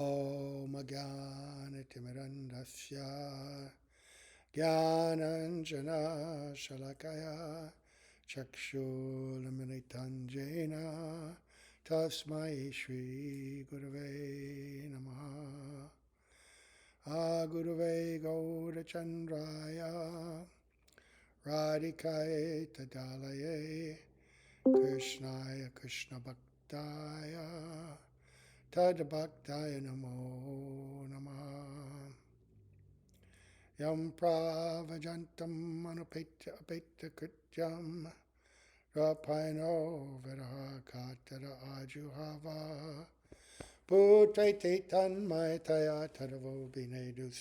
Om Jnana-timirandasya Jnananjana Shalakaya Chakshulamitanjena Tasmai Shri Gurave Namaha Agurave Gaurachandraya Radhikaye Tadalaye Krishnaya Krishna Bhaktaya Tad Bhaktaya Namo Namaha Yam Pravajantam Anupetya Apetya Krityam Rapaino Viraha Katara Ajuhava Putrete Tanmayataya Tadavo Binedus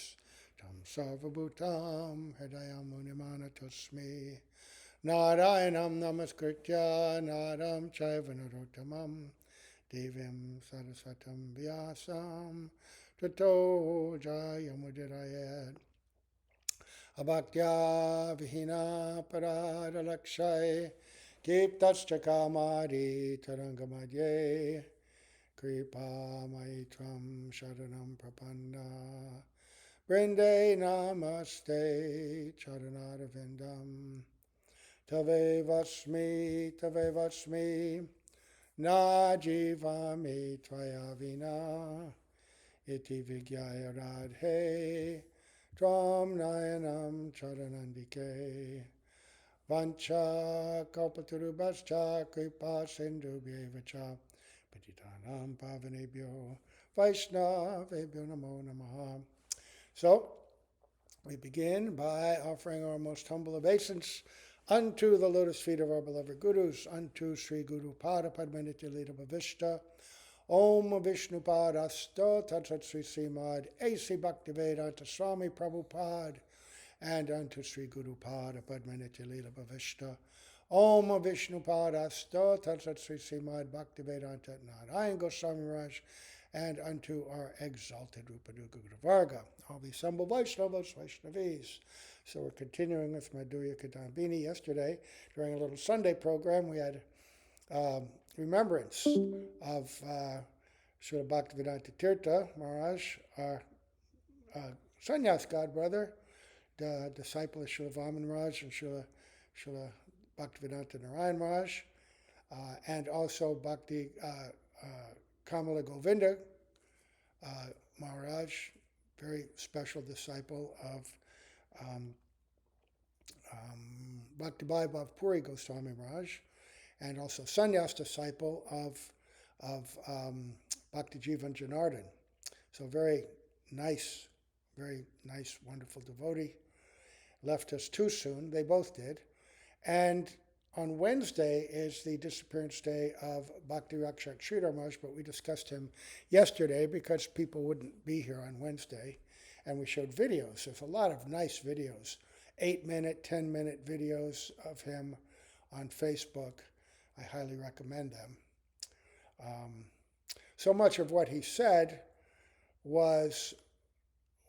Tam Sarvabhutam Hridayam Munimana Tusmi Narayanam Namaskritya Naram Chaiva Narottamam Devim Saraswatam Vyasam Tato Jayamudirayat Abhaktya Vihina Parada Lakshay Kiptascha Kamari Tarangamadye Kripa Maitram Sharanam Prapanda Brinde Namaste Charanara Vindam Tave Vasmi Na Jivami Tvaya Vina Iti Vigyaya Radhe Tvam Nayanam Charanandike Vancha Kalpatarubhascha Kripa Sindhubhyevacha Patitanam Pavanebhyo Vaishnavebhyo Namo Namaha. So, we begin by offering our most humble obeisance unto the lotus feet of our beloved Gurus, unto Sri Guru Pada Padmanitya Lita Bhavishta, Om Vishnu Padasta Tatsat Sri Srimad A.C. Bhaktivedanta Swami Prabhupada, and unto Sri Guru Pada Padmanitya Lila Bhavishta. Om Vishnu Padasta Tatsat Sri Srimad Bhaktivedanta Narayan Goswami Raj, and unto our exalted Rupanuga Varga, all these humble Vaishnavas, Vaishnavis. So we're continuing with Madhurya Kadambini. Yesterday, during a little Sunday program, we had remembrance of Srila Bhaktivedanta Tirtha Maharaj, our sannyas godbrother, the disciple of Srila Vaman Maharaj and Srila Bhaktivedanta Narayan Maharaj, and also Bhakti Kamala Govinda Maharaj, very special disciple of Bhakti Vaibhav Puri Goswami Maharaj, and also sannyas disciple of Bhakti Jivan Janardhan. So very nice, wonderful devotee. Left us too soon. They both did. And on Wednesday is the disappearance day of Bhakti Rakshak Sridhar Maharaj, but we discussed him yesterday because people wouldn't be here on Wednesday. And we showed videos. There's a lot of nice videos, 8-minute, 10-minute videos of him on Facebook. I highly recommend them. So much of what he said was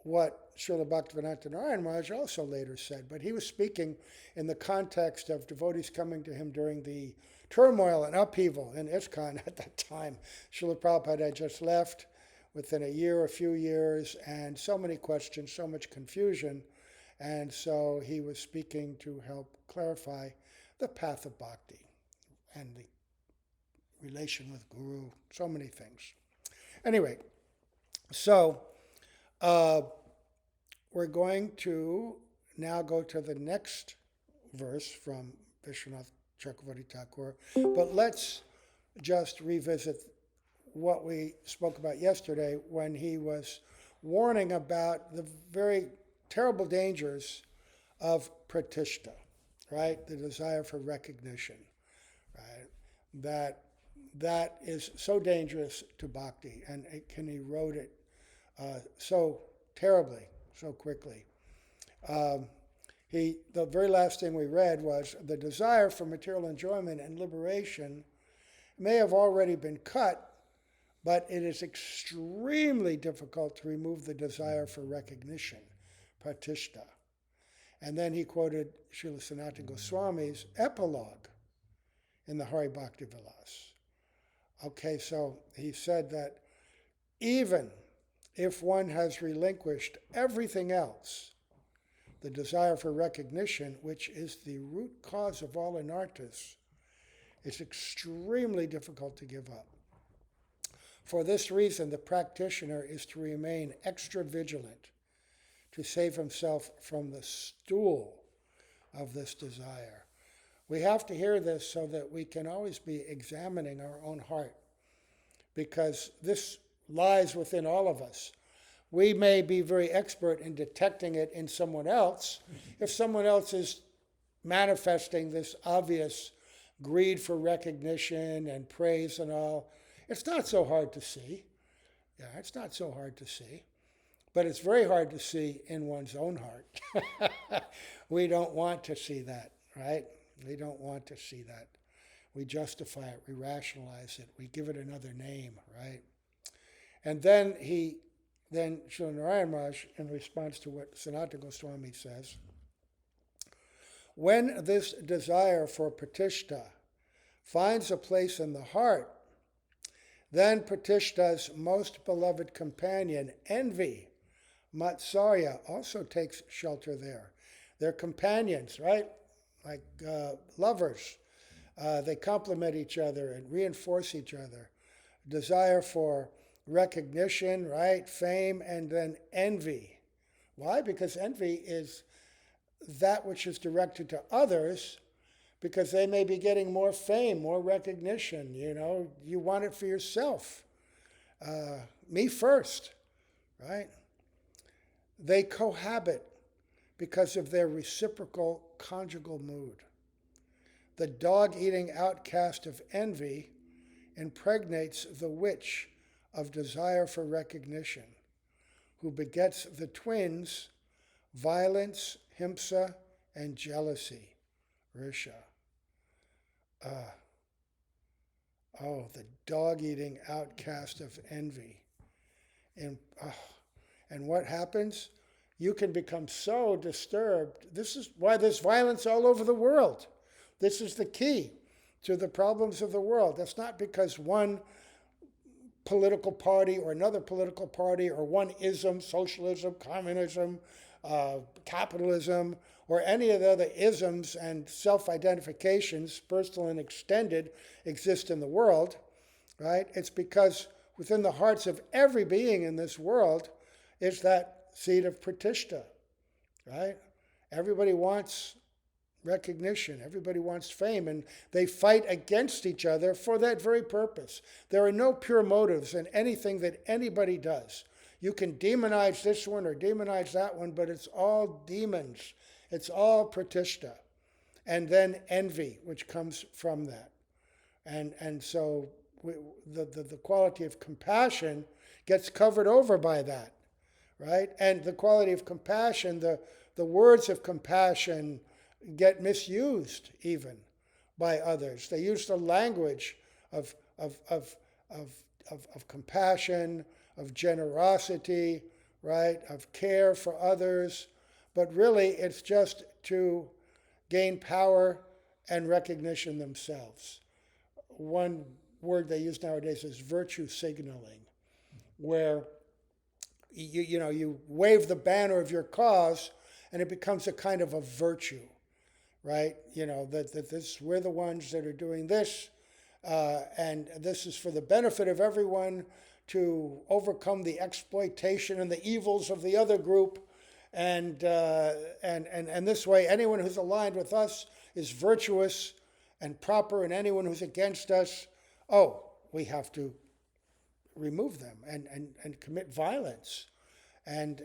what Srila Bhaktivedanta Narayan Maharaj also later said, but he was speaking in the context of devotees coming to him during the turmoil and upheaval in ISKCON at that time. Srila Prabhupada had just left within a few years, and so many questions, so much confusion, and so he was speaking to help clarify the path of bhakti and the relation with Guru, so many things. Anyway, so we're going to now go to the next verse from Vishwanath Chakravarti Thakur, but let's just revisit what we spoke about yesterday when he was warning about the very terrible dangers of pratishta, right? The desire for recognition, right? That is so dangerous to bhakti, and it can erode it so terribly, so quickly. The very last thing we read was the desire for material enjoyment and liberation may have already been cut, but it is extremely difficult to remove the desire for recognition, pratishta. And then he quoted Srila Sanatana Goswami's epilogue in the Hari Bhakti Vilas. Okay, so he said that even if one has relinquished everything else, the desire for recognition, which is the root cause of all anarthas, is extremely difficult to give up. For this reason, the practitioner is to remain extra vigilant to save himself from the stool of this desire. We have to hear this so that we can always be examining our own heart, because this lies within all of us. We may be very expert in detecting it in someone else. If someone else is manifesting this obvious greed for recognition and praise and all, it's not so hard to see. Yeah, it's not so hard to see. But it's very hard to see in one's own heart. We don't want to see that, right? We don't want to see that. We justify it, we rationalize it, we give it another name, right? And then Srila Narayan Maharaj, in response to what Sanatana Goswami says, when this desire for pratishtha finds a place in the heart, then pratishtha's most beloved companion, envy, matsarya, also takes shelter there. They're companions, right? Like lovers. They complement each other and reinforce each other. Desire for recognition, right? Fame, and then envy. Why? Because envy is that which is directed to others, because they may be getting more fame, more recognition. You want it for yourself. Me first, right? They cohabit because of their reciprocal conjugal mood. The dog-eating outcast of envy impregnates the witch of desire for recognition, who begets the twins, violence, himsa, and jealousy, risha. The dog-eating outcast of envy. And what happens? You can become so disturbed. This is why there's violence all over the world. This is the key to the problems of the world. That's not because one political party or another political party or one ism, socialism, communism, capitalism, or any of the other isms and self-identifications, personal and extended, exist in the world, right? It's because within the hearts of every being in this world is that seed of pratishtha, right? Everybody wants recognition. Everybody wants fame, and they fight against each other for that very purpose. There are no pure motives in anything that anybody does. You can demonize this one or demonize that one, but it's all demons. It's all pratishtha. And then envy, which comes from that. And so the quality of compassion gets covered over by that, right? And the quality of compassion, the words of compassion get misused even by others. They use the language of compassion, of generosity, right, of care for others, but really it's just to gain power and recognition themselves. One word they use nowadays is virtue signaling, where you wave the banner of your cause and it becomes a kind of a virtue, right? That we're the ones that are doing this, and this is for the benefit of everyone to overcome the exploitation and the evils of the other group, and this way anyone who's aligned with us is virtuous and proper, and anyone who's against us, we have to remove them and commit violence and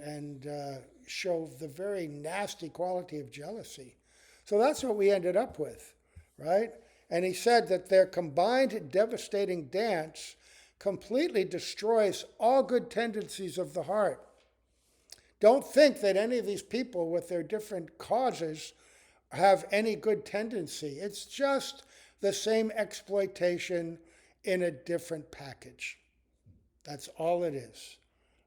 show the very nasty quality of jealousy. So that's what we ended up with, right? And he said that their combined devastating dance completely destroys all good tendencies of the heart. Don't think that any of these people with their different causes have any good tendency. It's just the same exploitation in a different package. That's all it is,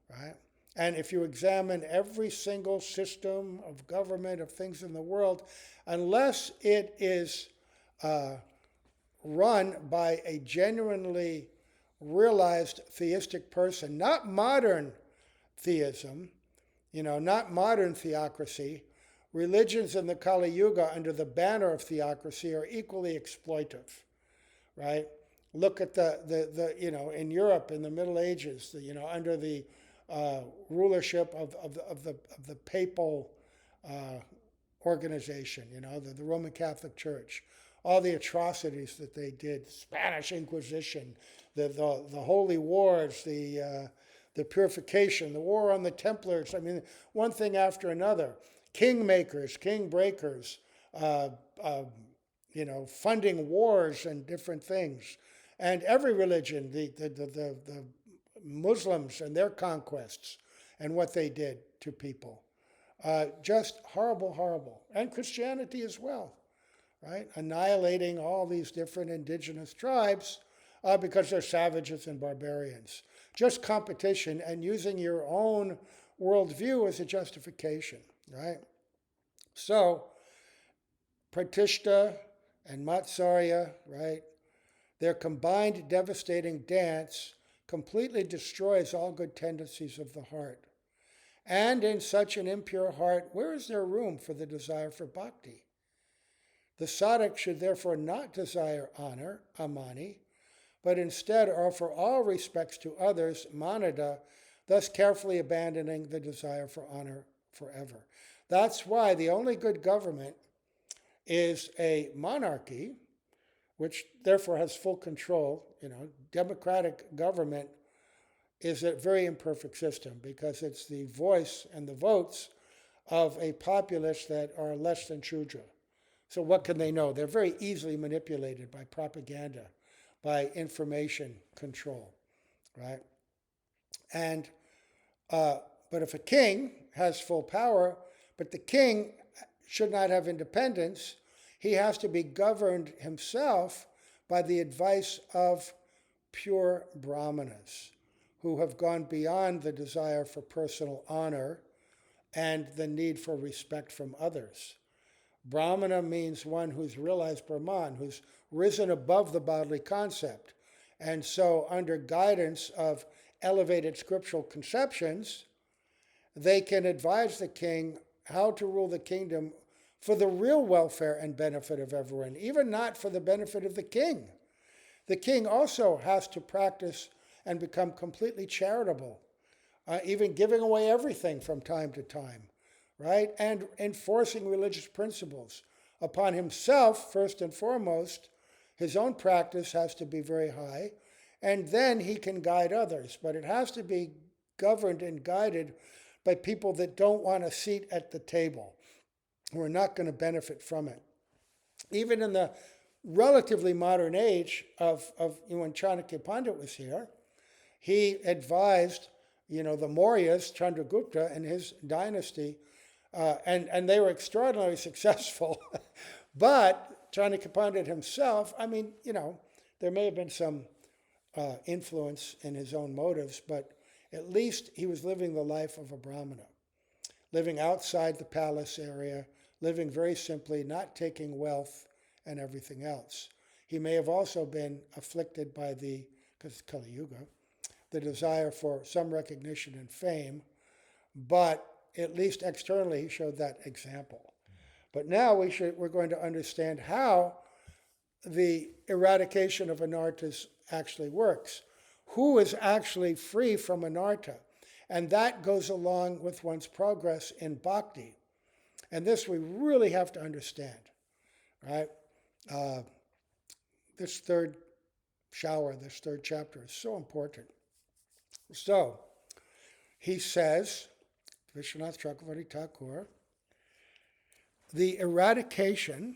right? And if you examine every single system of government, of things in the world, unless it is run by a genuinely realized theistic person, not modern theism, not modern theocracy. Religions in the Kali Yuga under the banner of theocracy are equally exploitive, right? Look at in Europe in the Middle Ages, under the rulership of the papal organization, the Roman Catholic Church, all the atrocities that they did, Spanish Inquisition, the Holy Wars, the purification, the war on the Templars. I mean, one thing after another. King makers, king breakers, funding wars and different things. And every religion, the Muslims and their conquests and what they did to people. Just horrible, horrible. And Christianity as well, right? Annihilating all these different indigenous tribes because they're savages and barbarians. Just competition and using your own worldview as a justification, right? So, Pratishta and Matsarya, right? Their combined devastating dance completely destroys all good tendencies of the heart. And in such an impure heart, where is there room for the desire for bhakti? The sadhak should therefore not desire honor, amani, but instead offer all respects to others, manada, thus carefully abandoning the desire for honor forever. That's why the only good government is a monarchy, which therefore has full control. Democratic government is a very imperfect system because it's the voice and the votes of a populace that are less than Shudra. So what can they know? They're very easily manipulated by propaganda, by information control, right? And but if a king has full power, but the king should not have independence, he has to be governed himself by the advice of pure brahmanas who have gone beyond the desire for personal honor and the need for respect from others. Brahmana means one who's realized Brahman, who's risen above the bodily concept. And so under guidance of elevated scriptural conceptions, they can advise the king how to rule the kingdom for the real welfare and benefit of everyone, even not for the benefit of the king. The king also has to practice and become completely charitable, even giving away everything from time to time, right? And enforcing religious principles upon himself, first and foremost. His own practice has to be very high, and then he can guide others. But it has to be governed and guided by people that don't want a seat at the table, who are not going to benefit from it. Even in the relatively modern age of when Chanakya Pandit was here, he advised, the Mauryas, Chandragupta and his dynasty, and they were extraordinarily successful. But Chanakya Pandit himself, there may have been some influence in his own motives, but at least he was living the life of a Brahmana, living outside the palace area, living very simply, not taking wealth and everything else. He may have also been afflicted by because Kali Yuga, the desire for some recognition and fame, but at least externally he showed that example. But now we're going to understand how the eradication of anarthas actually works. Who is actually free from anartha? And that goes along with one's progress in bhakti. And this we really have to understand, right? This third chapter is so important. So, he says, Vishwanath Chakravarti Thakur, the eradication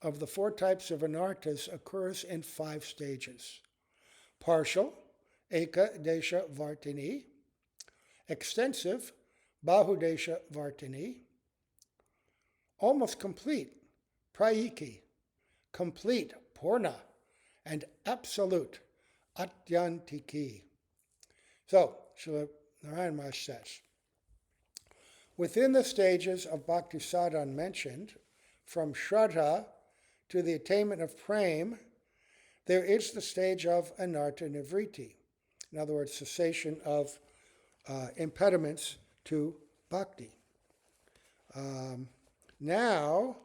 of the 4 types of anarthas occurs in 5 stages. Partial, Eka Desha Vartini. Extensive, Bahudesha Vartini. Almost complete, Prayiki. Complete, Purna. And absolute, Atyantiki. So, Srila Narayan Maharaj says, within the stages of Bhakti Sadhana mentioned, from Shraddha to the attainment of Prem, there is the stage of Anartha Nivriti. In other words, cessation of impediments to bhakti. Now,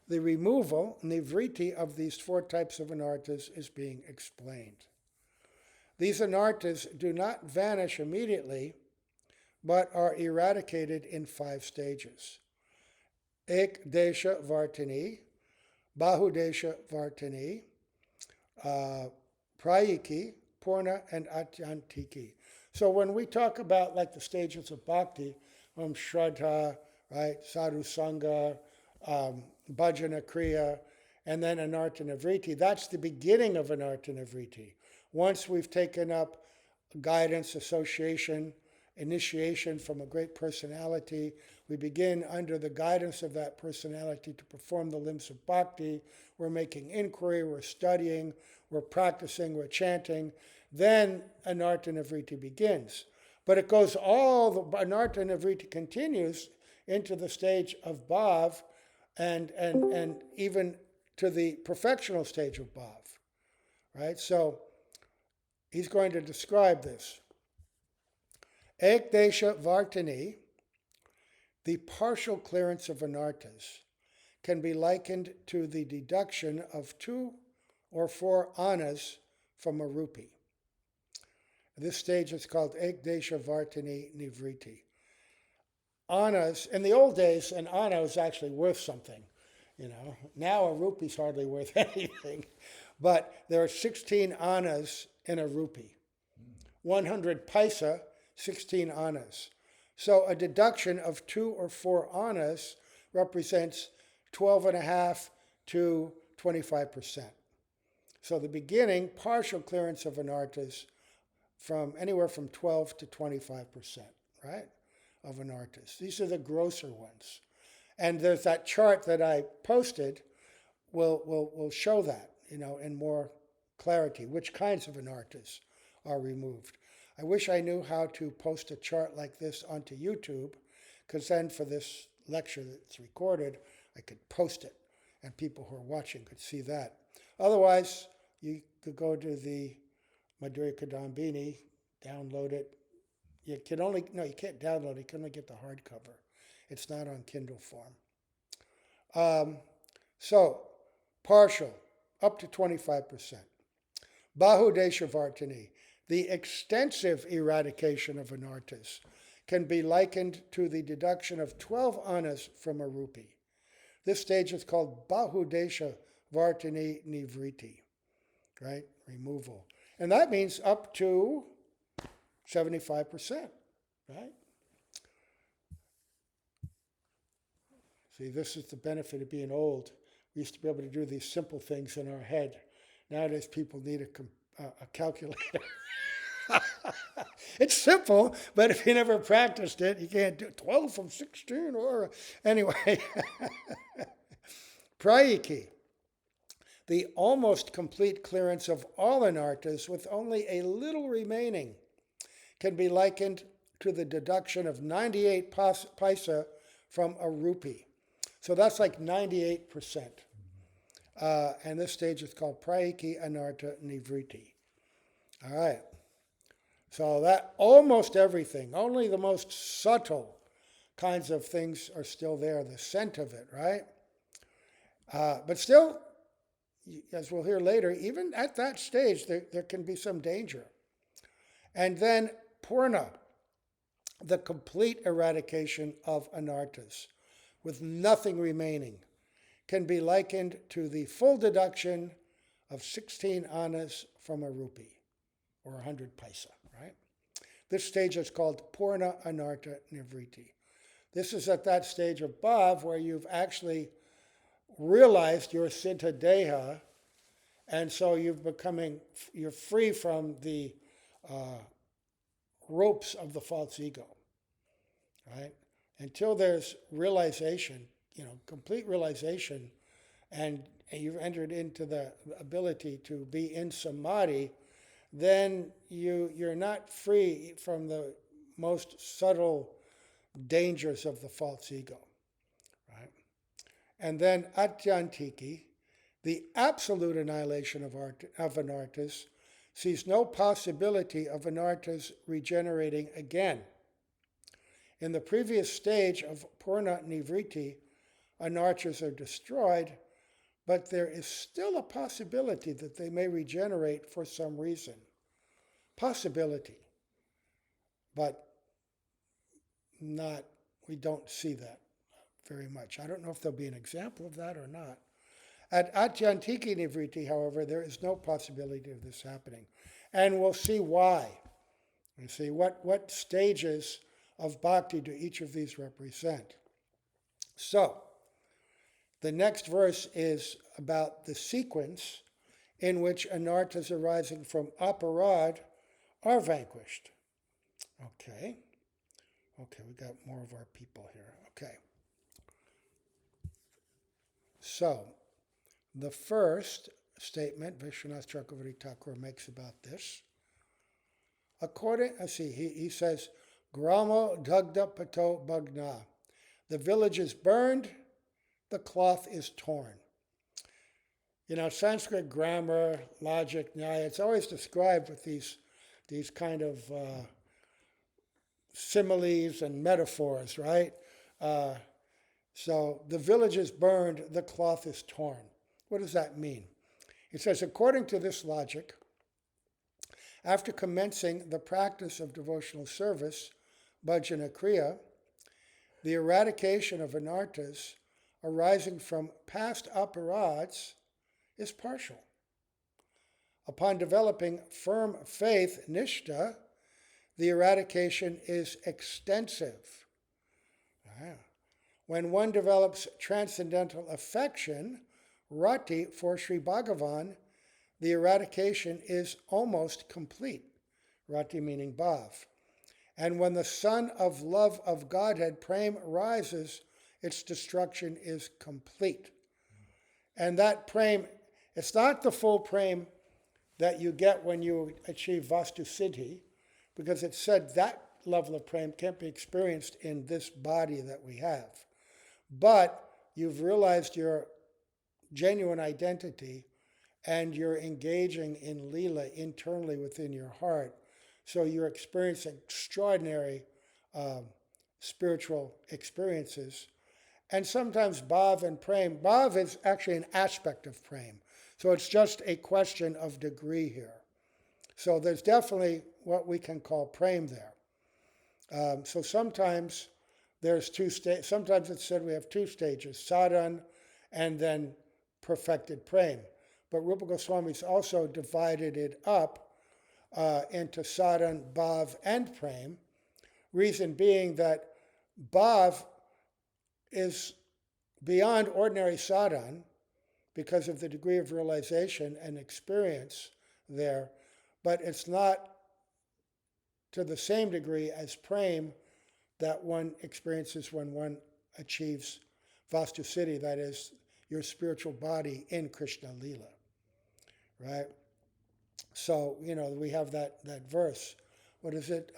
the removal, nivriti, of these four types of anarthas is being explained. These anarthas do not vanish immediately, but are eradicated in 5 stages. Ek desha vartini, bahudesha vartini, prayiki, purna, and atyantiki. So when we talk about like the stages of bhakti, shraddha, right, sadhu sangha, bhajana kriya, and then anartha nivriti, that's the beginning of anartha nivriti. Once we've taken up guidance, association, initiation from a great personality, we begin under the guidance of that personality to perform the limbs of bhakti. We're making inquiry, we're studying, we're practicing, we're chanting. Then anartha nivriti begins. But it goes the anartha nivriti continues into the stage of bhav and even to the perfectional stage of bhav. Right? So he's going to describe this. Ek desha vartini, the partial clearance of anarthas, can be likened to the deduction of 2 or 4 anas from a rupee. This stage is called ek desha vartini nivriti. Anas, in the old days, an ana was actually worth something. Now a rupee's hardly worth anything. But there are 16 anas in a rupee. 100 paisa, 16 anas. So a deduction of 2 or 4 anas represents 12.5 to 25%. So the beginning, partial clearance of anarthas from anywhere from 12 to 25%, right, of anarthas. These are the grosser ones. And there's that chart that I posted will show that, in more clarity, which kinds of anarthas are removed. I wish I knew how to post a chart like this onto YouTube, because then for this lecture that's recorded, I could post it, and people who are watching could see that. Otherwise, you could go to the Madhurya Kadambini, download it. You can't download it, you can only get the hardcover. It's not on Kindle form. So, partial, up to 25%. Bahudesha vartini, the extensive eradication of anarthas, can be likened to the deduction of 12 anas from a rupee. This stage is called bahudesha vartini nivriti, right? Removal. And that means up to 75%, right? See, this is the benefit of being old. We used to be able to do these simple things in our head. Nowadays, people need a calculator. It's simple, but if you never practiced it, you can't do 12 from 16 or... Anyway. Prayiki, the almost complete clearance of all anarthas with only a little remaining, can be likened to the deduction of 98 paisa from a rupee. So that's like 98%. And this stage is called prayiki anartha nivriti. All right. So that almost everything, only the most subtle kinds of things are still there, the scent of it, right? But still, as we'll hear later, even at that stage, there can be some danger. And then purna, the complete eradication of anarthas, with nothing remaining, can be likened to the full deduction of 16 anas from a rupee, or 100 paisa, right? This stage is called purna anartha nivriti. This is at that stage above where you've actually realized your siddha deha, and so you're free from the ropes of the false ego, right? Until there's realization, complete realization, and you've entered into the ability to be in samadhi, then you're not free from the most subtle dangers of the false ego, right? And then atyantiki, the absolute annihilation of anarthas, sees no possibility of anarthas regenerating again. In the previous stage of Purna Nivriti, anarthas are destroyed, but there is still a possibility that they may regenerate for some reason. Possibility, but not, we don't see that very much. I don't know if there'll be an example of that or not. At Atyantiki Nivriti, however, there is no possibility of this happening. And we'll see why. We'll see what stages of bhakti do each of these represent. So, the next verse is about the sequence in which anarthas arising from aparad are vanquished. Okay, we got more of our people here. Okay. So, the first statement Vishwanath Chakravarti Thakur makes about this, he says, Gramo Dagda Pato Bhagna. The village is burned, the cloth is torn. Sanskrit grammar, logic, nyaya, it's always described with these kind of similes and metaphors, right? So the village is burned, the cloth is torn. What does that mean? It says, according to this logic, after commencing the practice of devotional service, bhajana kriya, the eradication of anarthas arising from past aparads is partial. Upon developing firm faith, nishta, the eradication is extensive. When one develops transcendental affection, rati, for Sri Bhagavan, the eradication is almost complete. Rati meaning bhav. And when the sun of love of Godhead, prem, rises, its destruction is complete. And that prem, it's not the full prem that you get when you achieve vastu siddhi, because it's said that level of prem can't be experienced in this body that we have. But you've realized your genuine identity and you're engaging in lila internally within your heart. So you're experiencing extraordinary spiritual experiences. And sometimes bhav and prem. Bhav is actually an aspect of prem. So it's just a question of degree here. So there's definitely what we can call prem there. So sometimes there's two stages. Sometimes it's said we have two stages, sadhan and then perfected prem. But Rupa Goswami's also divided it up into sadhan, bhav, and prem. Reason being that bhav is beyond ordinary sadhan because of the degree of realization and experience there, but it's not to the same degree as prem that one experiences when one achieves vastu siddhi, that is, your spiritual body in Krishna Lila, right? So, we have that verse. What is it?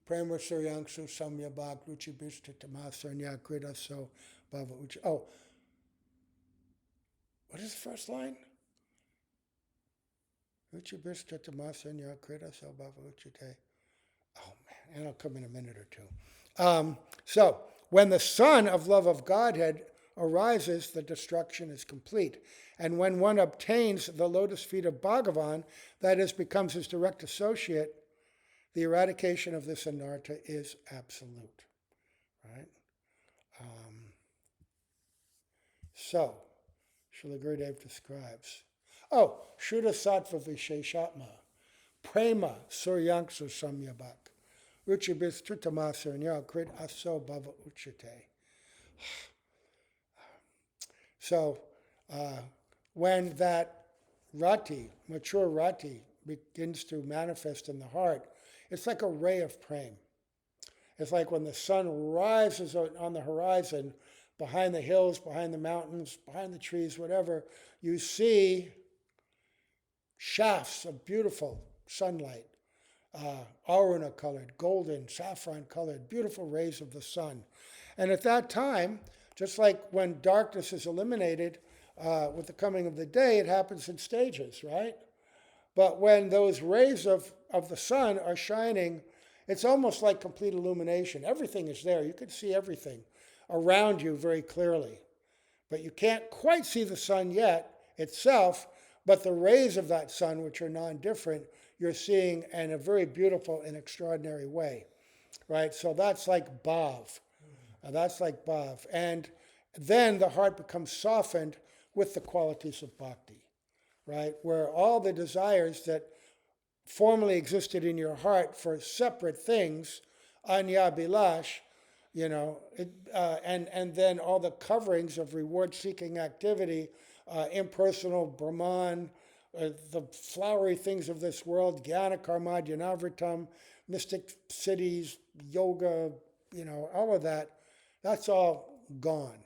Prema Suryangsu Samyabhak Ruchi Bhishtatamasurnya Krita So Bhava Uchi. Oh, what is the first line? Ruchi Bhishtatamasurnya Krita So Bhava Uchite. Oh man, and it'll come in a minute or two. So, when the sun of love of Godhead arises, the destruction is complete. And when one obtains the lotus feet of Bhagavan, that is, becomes his direct associate, the eradication of this anartha is absolute. Right? So, Srila Gurudev describes, Shuddha Sattva Visheshatma, Prema Suryanksu Samyabhak, Ruchibis Tritamasarnya Krit Aso Bhava Uchite. So, when that rati, mature rati, begins to manifest in the heart, it's like a ray of prem. It's like when the sun rises on the horizon, behind the hills, behind the mountains, behind the trees, whatever, you see shafts of beautiful sunlight, aruna colored, golden, saffron colored, beautiful rays of the sun. And at that time, just like when darkness is eliminated with the coming of the day, it happens in stages, right? But when those rays of the sun are shining, it's almost like complete illumination. Everything is there. You can see everything around you very clearly. But you can't quite see the sun yet itself, but the rays of that sun, which are non-different, you're seeing in a very beautiful and extraordinary way, right? So that's like bhav. That's like bhav. And then the heart becomes softened with the qualities of bhakti, right? Where all the desires that formerly existed in your heart for separate things, anya bilash, and then all the coverings of reward-seeking activity, impersonal, Brahman, the flowery things of this world, jnana karma, dhyanavrtam, mystic cities, yoga, all of that, that's all gone.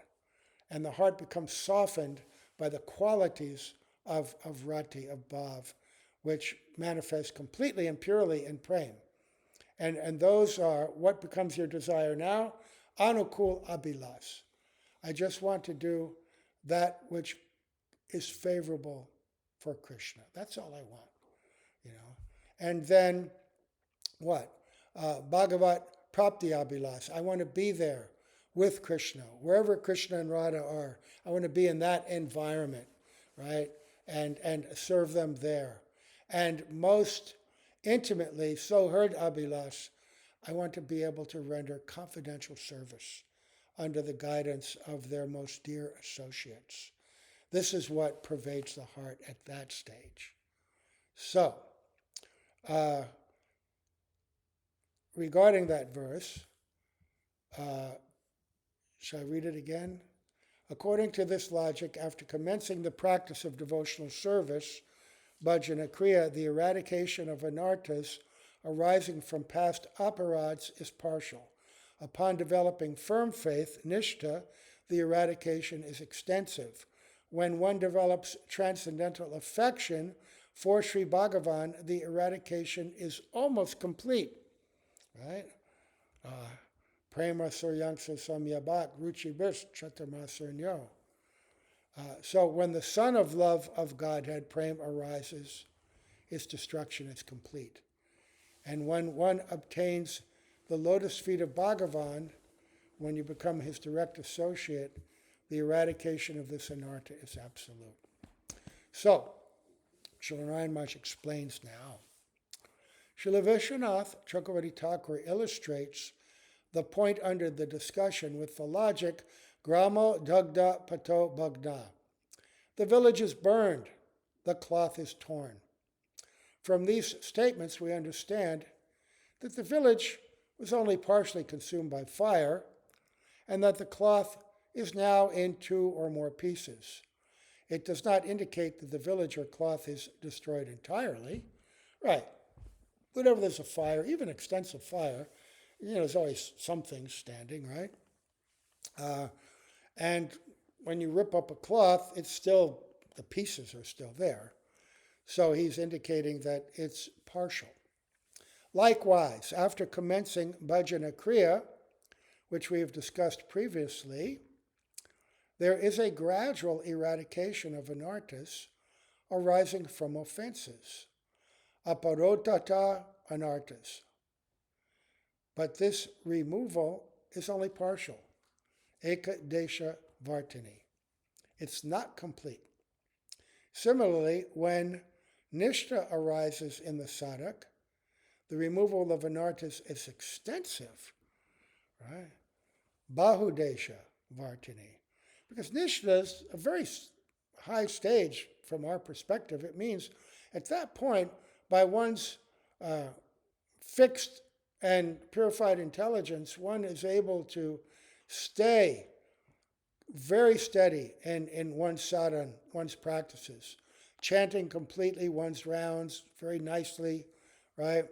And the heart becomes softened by the qualities of rati, of bhav, which manifest completely and purely in prema. And those are what becomes your desire now? Anukul abhilas. I just want to do that which is favorable for Krishna. That's all I want, And then what? Bhagavat prapti abhilas. I want to be there with Krishna, wherever Krishna and Radha are. I want to be in that environment, right? And serve them there. And most intimately, so heard abhilas, I want to be able to render confidential service under the guidance of their most dear associates. This is what pervades the heart at that stage. So, regarding that verse, shall I read it again? According to this logic, after commencing the practice of devotional service, bhajana kriya, the eradication of anarthas arising from past aparads is partial. Upon developing firm faith, nishtha, the eradication is extensive. When one develops transcendental affection for Sri Bhagavan, the eradication is almost complete. Right? Prema suryangsa samyabhat ruchi bis chaturmasurnyo. So when the sun of love of Godhead, prema, arises, its destruction is complete. And when one obtains the lotus feet of Bhagavan, when you become his direct associate, the eradication of this anartha is absolute. So, Srila Narayan Maharaj explains now. Srila Vishwanath Chakravarti Thakur illustrates the point under the discussion with the logic, Gramo Dagda Pato Bhagna. The village is burned, the cloth is torn. From these statements, we understand that the village was only partially consumed by fire, and that the cloth is now in 2 or more pieces. It does not indicate that the village or cloth is destroyed entirely. Right. Whenever there's a fire, even extensive fire, there's always some things standing, right? And when you rip up a cloth, the pieces are still there. So he's indicating that it's partial. Likewise, after commencing bhajana kriya, which we have discussed previously, there is a gradual eradication of anarthas arising from offenses, aparotata anarthas. But this removal is only partial, eka desha vartini. It's not complete. Similarly, when nishtha arises in the sadhak, the removal of anarthas is extensive, right? Bahudesha vartini. Because nishtha is a very high stage from our perspective. It means at that point, by one's fixed and purified intelligence, one is able to stay very steady in one's sadhana, one's practices, chanting completely one's rounds very nicely, right?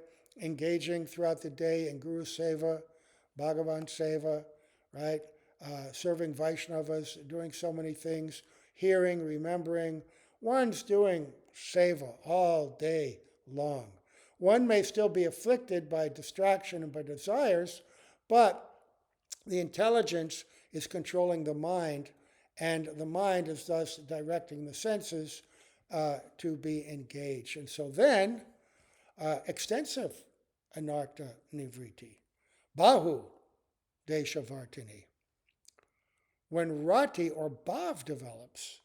Engaging throughout the day in Guru Seva, Bhagavan Seva, right? Serving Vaishnavas, doing so many things, hearing, remembering. One's doing Seva all day long. One may still be afflicted by distraction and by desires, but the intelligence is controlling the mind, and the mind is thus directing the senses to be engaged. And so then, extensive anartha nivriti, bahu deshavartini. When rati or bhav develops,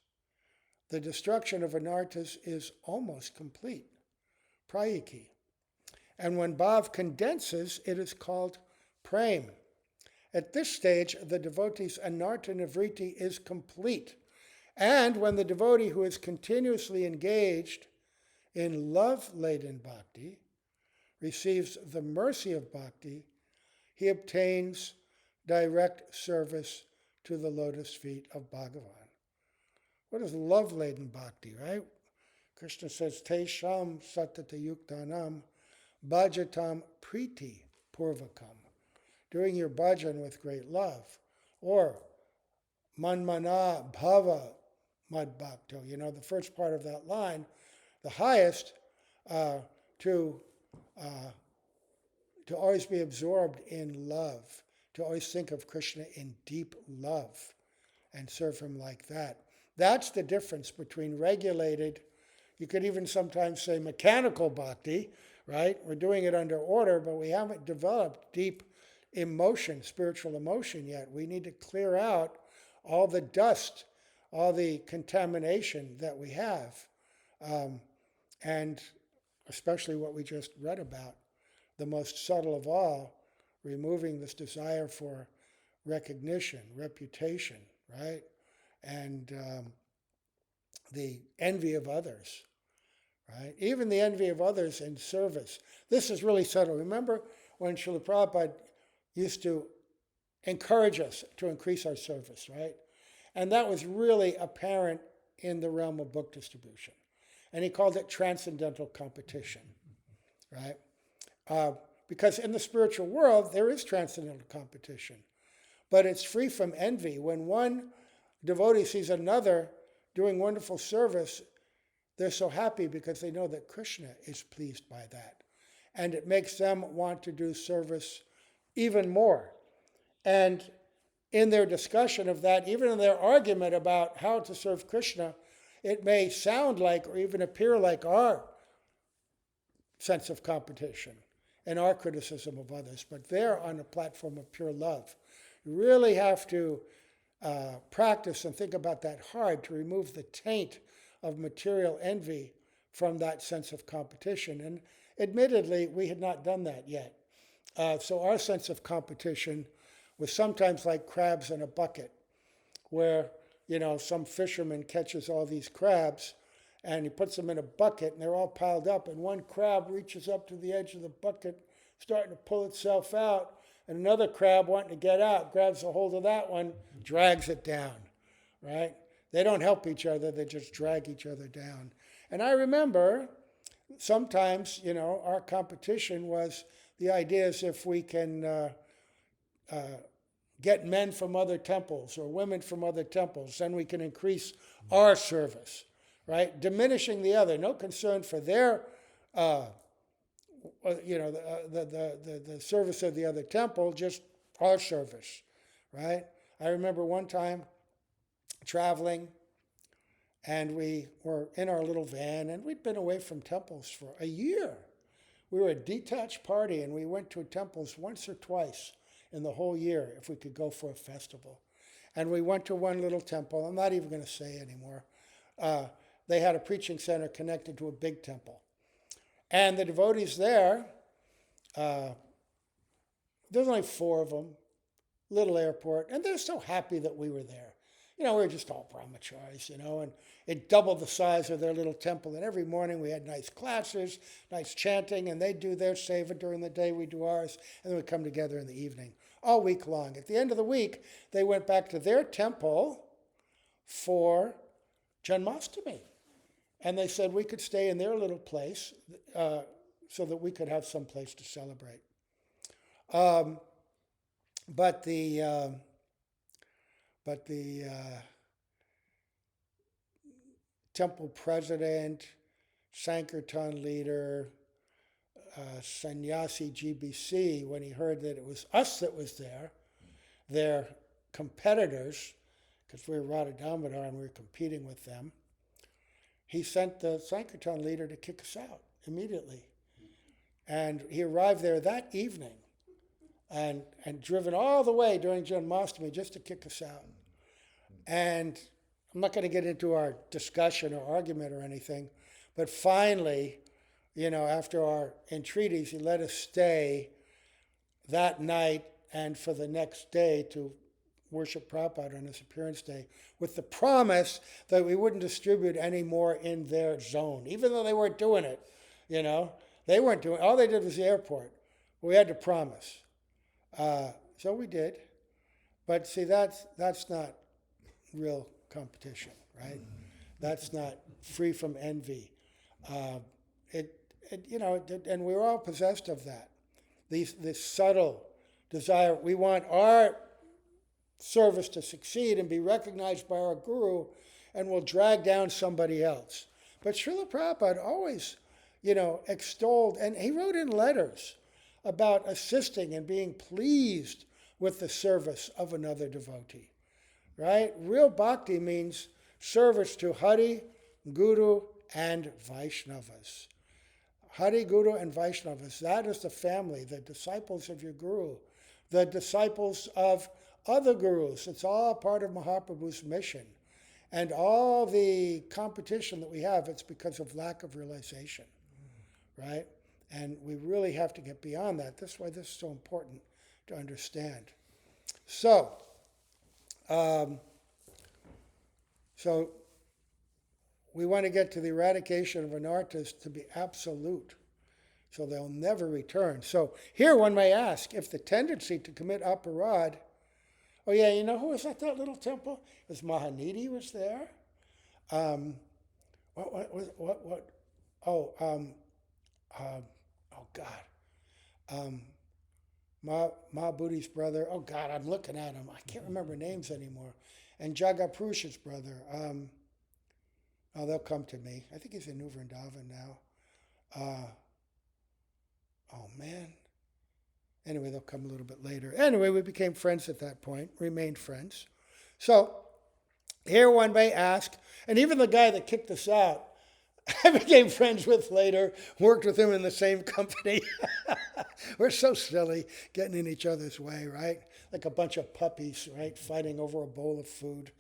the destruction of anarthas is almost complete, prayiki. And when bhav condenses, it is called prem. At this stage, the devotee's anartha nivriti is complete. And when the devotee who is continuously engaged in love-laden bhakti receives the mercy of bhakti, he obtains direct service to the lotus feet of Bhagavan. What is love-laden bhakti, right? Krishna says, Tesham satata yuktanam bhajatam priti purvakam. Doing your bhajan with great love. Or manmana bhava madbhakto. You know, the first part of that line, the highest, to always be absorbed in love, to always think of Krishna in deep love and serve him like that. That's the difference between regulated, you could even sometimes say mechanical bhakti, right? We're doing it under order, but we haven't developed deep emotion, spiritual emotion yet. We need to clear out all the dust, all the contamination that we have, and especially what we just read about, the most subtle of all, removing this desire for recognition, reputation, right? And the envy of others, right? Even the envy of others in service. This is really subtle. Remember when Srila Prabhupada used to encourage us to increase our service, right? And that was really apparent in the realm of book distribution. And he called it transcendental competition, right? Because in the spiritual world, there is transcendental competition. But it's free from envy. When one devotee sees another doing wonderful service, they're so happy because they know that Krishna is pleased by that. And it makes them want to do service even more. And in their discussion of that, even in their argument about how to serve Krishna, it may sound like or even appear like our sense of competition and our criticism of others, but they're on a platform of pure love. You really have to practice and think about that hard to remove the taint of material envy from that sense of competition. And admittedly, we had not done that yet. So our sense of competition was sometimes like crabs in a bucket, where, you know, some fisherman catches all these crabs and he puts them in a bucket and they're all piled up, and one crab reaches up to the edge of the bucket, starting to pull itself out, and another crab wanting to get out grabs a hold of that one, drags it down, right? They don't help each other, they just drag each other down. And I remember sometimes, you know, our competition was the idea is if we can get men from other temples or women from other temples, then we can increase our service, right? Diminishing the other, no concern for their, the service of the other temple, just our service, right? I remember one time traveling, and we were in our little van, and we'd been away from temples for a year. We were a detached party, and we went to temples once or twice in the whole year if we could go for a festival. And we went to one little temple. I'm not even going to say anymore. They had a preaching center connected to a big temple. And the devotees there, there's only 4 of them, little airport, and they're so happy that we were there. You know, we were just all brahmacharis, you know, and it doubled the size of their little temple. And every morning we had nice classes, nice chanting, and they do their seva during the day, we do ours, and then we come together in the evening, all week long. At the end of the week, they went back to their temple for Janmashtami. And they said we could stay in their little place so that we could have some place to celebrate. But the temple president, Sankirtan leader, Sannyasi GBC, when he heard that it was us that was there, their competitors, because we were Radha Damodar and we were competing with them, he sent the Sankirtan leader to kick us out immediately. And he arrived there that evening and driven all the way during Janmashtami just to kick us out. And I'm not going to get into our discussion or argument or anything, but finally, after our entreaties, he let us stay that night and for the next day to worship Prabhupada on his appearance day with the promise that we wouldn't distribute any more in their zone, even though they weren't doing it, They weren't doing it. All they did was the airport. We had to promise. So we did. But see, that's not real competition, right? That's not free from envy. And we were all possessed of that. This subtle desire. We want our service to succeed and be recognized by our guru, and we'll drag down somebody else. But Srila Prabhupada always, extolled, and he wrote in letters about assisting and being pleased with the service of another devotee, right? Real bhakti means service to Hari, Guru, and Vaishnavas. Hari, Guru, and Vaishnavas, that is the family, the disciples of your guru, the disciples of other gurus. It's all part of Mahaprabhu's mission. And all the competition that we have, it's because of lack of realization, right? And we really have to get beyond that. That's why this is so important to understand. So we want to get to the eradication of anarthas to be absolute, so they'll never return. So here one may ask, if the tendency to commit aparad, oh yeah, who was at that little temple? It was Mahanidi was there. Mahabhudi's brother. Oh God, I'm looking at him. I can't remember names anymore. And Jagapurusha's brother. They'll come to me. I think he's in New Vrindavan now. Oh man. Anyway, they'll come a little bit later. Anyway, we became friends at that point, remained friends. So here one may ask, and even the guy that kicked us out, I became friends with later, worked with him in the same company. We're so silly, getting in each other's way, right? Like a bunch of puppies, right? Fighting over a bowl of food.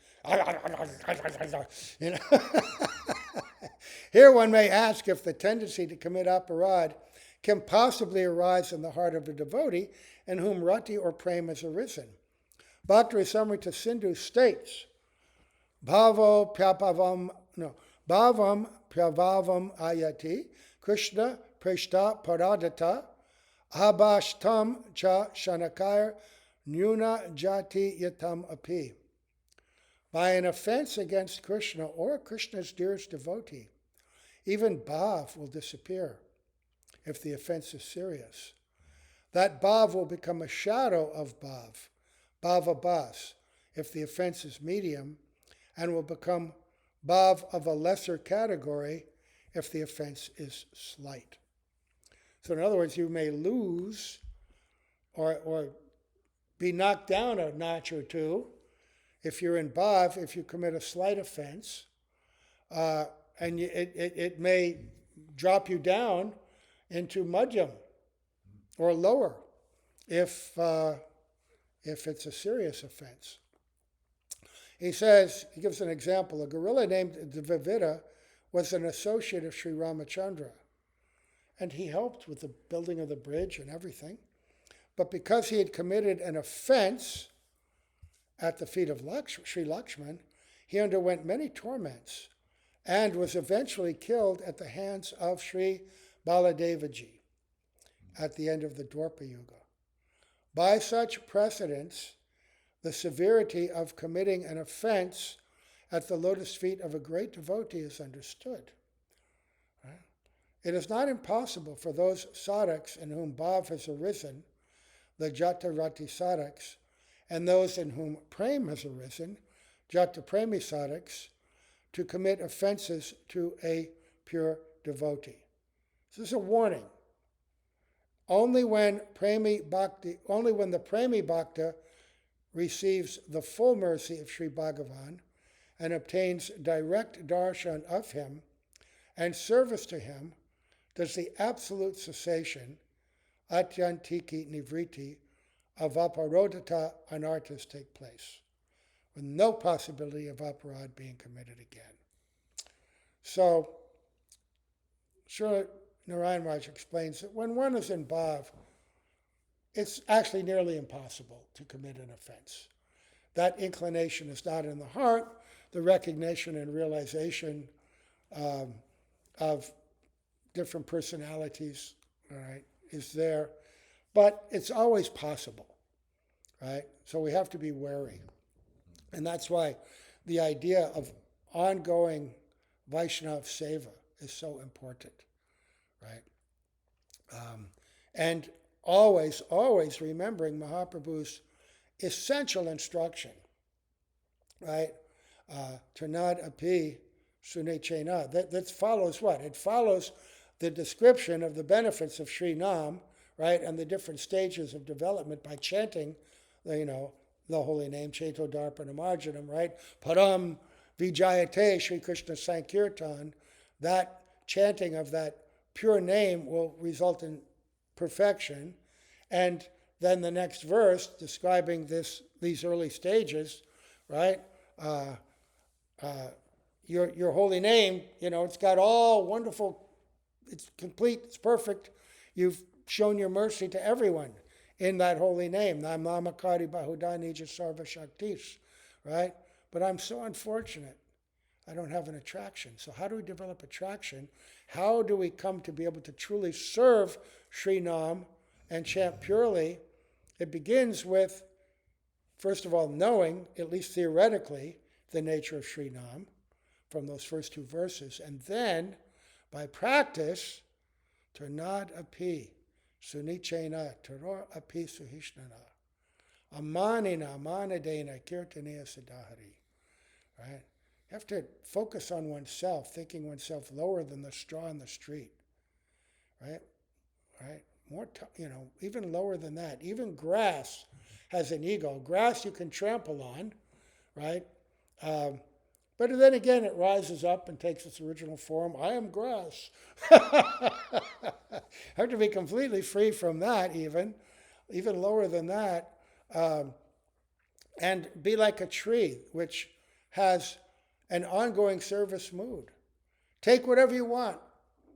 Here one may ask if the tendency to commit aparad can possibly arise in the heart of a devotee in whom rati or prema has arisen. Bhakti Rasamrita Sindhu states, Bhavam Pravavam Ayati, Krishna Preshta Paradata, Abhashtam Cha Shanakar Nyuna Jati Yatam Api. By an offense against Krishna or Krishna's dearest devotee, even bhav will disappear if the offense is serious. That bhav will become a shadow of bhav, bhavabhas, if the offense is medium, and will become bhav of a lesser category if the offense is slight. So in other words, you may lose or be knocked down a notch or two if you're in bhav, if you commit a slight offense, and it may drop you down into madhyam or lower if it's a serious offense. He gives an example. A gorilla named Dvivida was an associate of Sri Ramachandra, and he helped with the building of the bridge and everything. But because he had committed an offense at the feet of Sri Lakshman, he underwent many torments and was eventually killed at the hands of Sri Baladevaji at the end of the Dwapara Yuga. By such precedents, the severity of committing an offense at the lotus feet of a great devotee is understood. Right? It is not impossible for those sadhaks in whom bhav has arisen, the jata rati sadhaks, and those in whom prem has arisen, jata premi sadhaks, to commit offenses to a pure devotee. This is a warning. Only when the premi bhakta receives the full mercy of Sri Bhagavan and obtains direct darshan of him and service to him does the absolute cessation, atyantiki nivriti, of aparodhata anarthas take place, with no possibility of aparad being committed again. So, Srila Narayan Raj explains that when one is in bhav, it's actually nearly impossible to commit an offense. That inclination is not in the heart. The recognition and realization of different personalities, all right, is there. But it's always possible, right? So we have to be wary. And that's why the idea of ongoing Vaishnava Seva is so important, right? And always remembering Mahaprabhu's essential instruction, right? Tanad api sunechena. That follows what? It follows the description of the benefits of Sri Nam, right? And the different stages of development by chanting, the holy name, Cheto Darpana Marjanam, right? Param Vijayate Sri Krishna Sankirtan. That chanting of that pure name will result in perfection. And then the next verse describing these early stages, right? Your holy name, it's got all wonderful, it's complete, it's perfect. You've shown your mercy to everyone in that holy name. Nam Namakari Bahudani Sarva Shaktis, right? But I'm so unfortunate. I don't have an attraction. So how do we develop attraction? How do we come to be able to truly serve Sri Nam and chant purely? It begins with, first of all, knowing, at least theoretically, the nature of Sri Nam from those first two verses. And then, by practice, Turnad api, sunichena, turor api suhishnana, amanina, amanadena, kirtanaya siddhahari. Right? You have to focus on oneself, thinking oneself lower than the straw in the street. Right? Right? More, even lower than that. Even grass has an ego. Grass you can trample on, right? But then again, it rises up and takes its original form. I am grass. I have to be completely free from that, even lower than that, and be like a tree, which has an ongoing service mood. Take whatever you want.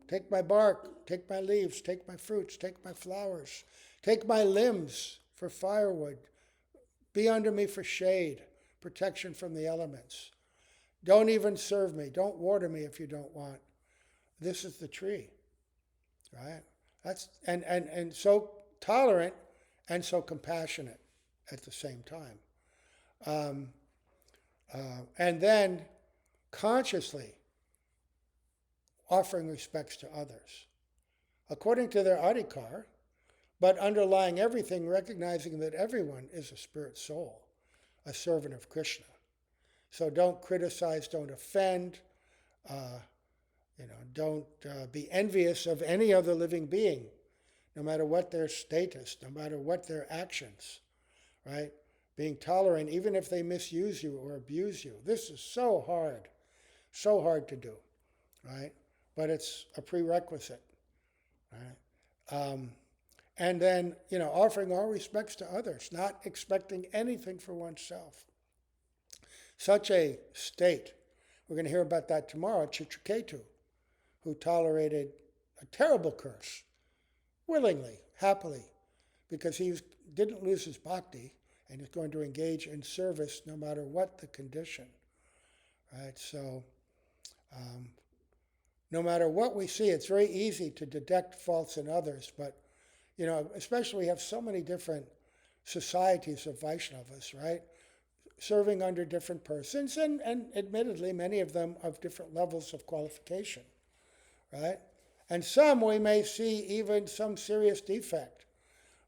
Take my bark, take my leaves, take my fruits, take my flowers, take my limbs for firewood. Be under me for shade, protection from the elements. Don't even serve me. Don't water me if you don't want. This is the tree, right? That's and so tolerant and so compassionate at the same time. And then consciously offering respects to others, according to their adhikar, but underlying everything, recognizing that everyone is a spirit soul, a servant of Krishna. So don't criticize, don't offend, don't be envious of any other living being, no matter what their status, no matter what their actions, right? Being tolerant, even if they misuse you or abuse you. This is so hard to do, right? But it's a prerequisite, right? And then, offering all respects to others, not expecting anything for oneself. Such a state, we're going to hear about that tomorrow, Chitraketu, who tolerated a terrible curse, willingly, happily, because he didn't lose his bhakti, and is going to engage in service no matter what the condition, right? So, no matter what we see, it's very easy to detect faults in others, but, especially we have so many different societies of Vaishnavas, right? Serving under different persons, and admittedly, many of them of different levels of qualification, right? And some we may see even some serious defect.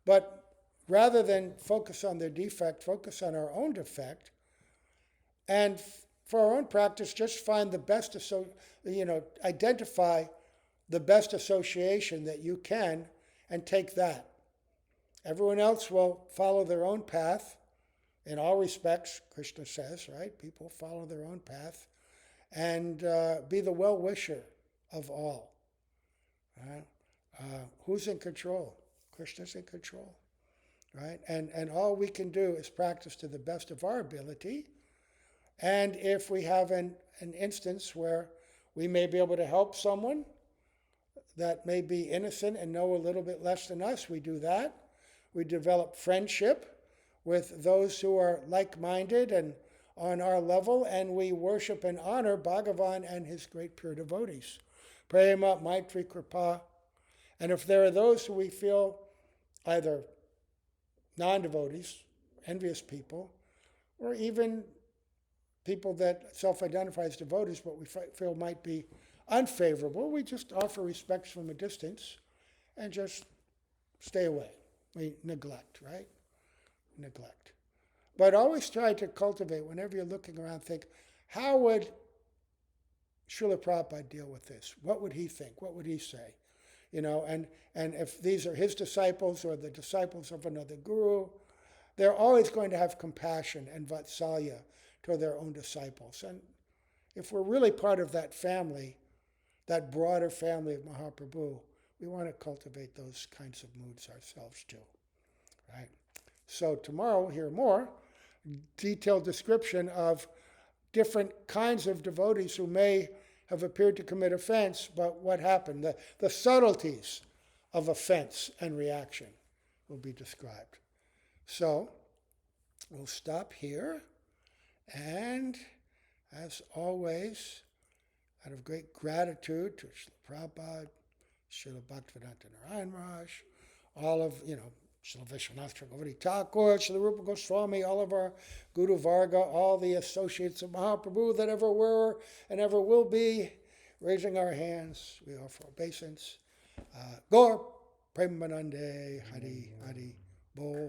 But rather than focus on their defect, focus on our own defect, and for our own practice, just find the best, identify the best association that you can and take that. Everyone else will follow their own path. In all respects, Krishna says, right? People follow their own path and be the well-wisher of all. Right? Who's in control? Krishna's in control. Right? And all we can do is practice to the best of our ability. And if we have an instance where we may be able to help someone that may be innocent and know a little bit less than us, we do that. We develop friendship with those who are like-minded and on our level, and we worship and honor Bhagavan and his great pure devotees. Prema, Maitri, Kripa. And if there are those who we feel either non-devotees, envious people, or even people that self-identify as devotees but we feel might be unfavorable, we just offer respect from a distance and just stay away. We neglect, right? Neglect. But always try to cultivate, whenever you're looking around, think, how would Srila Prabhupada deal with this? What would he think? What would he say? And if these are his disciples or the disciples of another guru, they're always going to have compassion and vatsalya toward their own disciples. And if we're really part of that family, that broader family of Mahaprabhu, we want to cultivate those kinds of moods ourselves too. Right? So tomorrow we'll hear more detailed description of different kinds of devotees who may have appeared to commit offense, but what happened? The subtleties of offense and reaction will be described. So we'll stop here, and as always, out of great gratitude to Srila Prabhupada, Srila Bhaktivedanta Narayan Maharaj, all of, Srila Vishwanath Chakravarti Thakur, Srila Rupa Goswami, all of our Guru Varga, all the associates of Mahaprabhu that ever were and ever will be, raising our hands, we offer obeisance. Gaur Premanande Hari Hari Bol.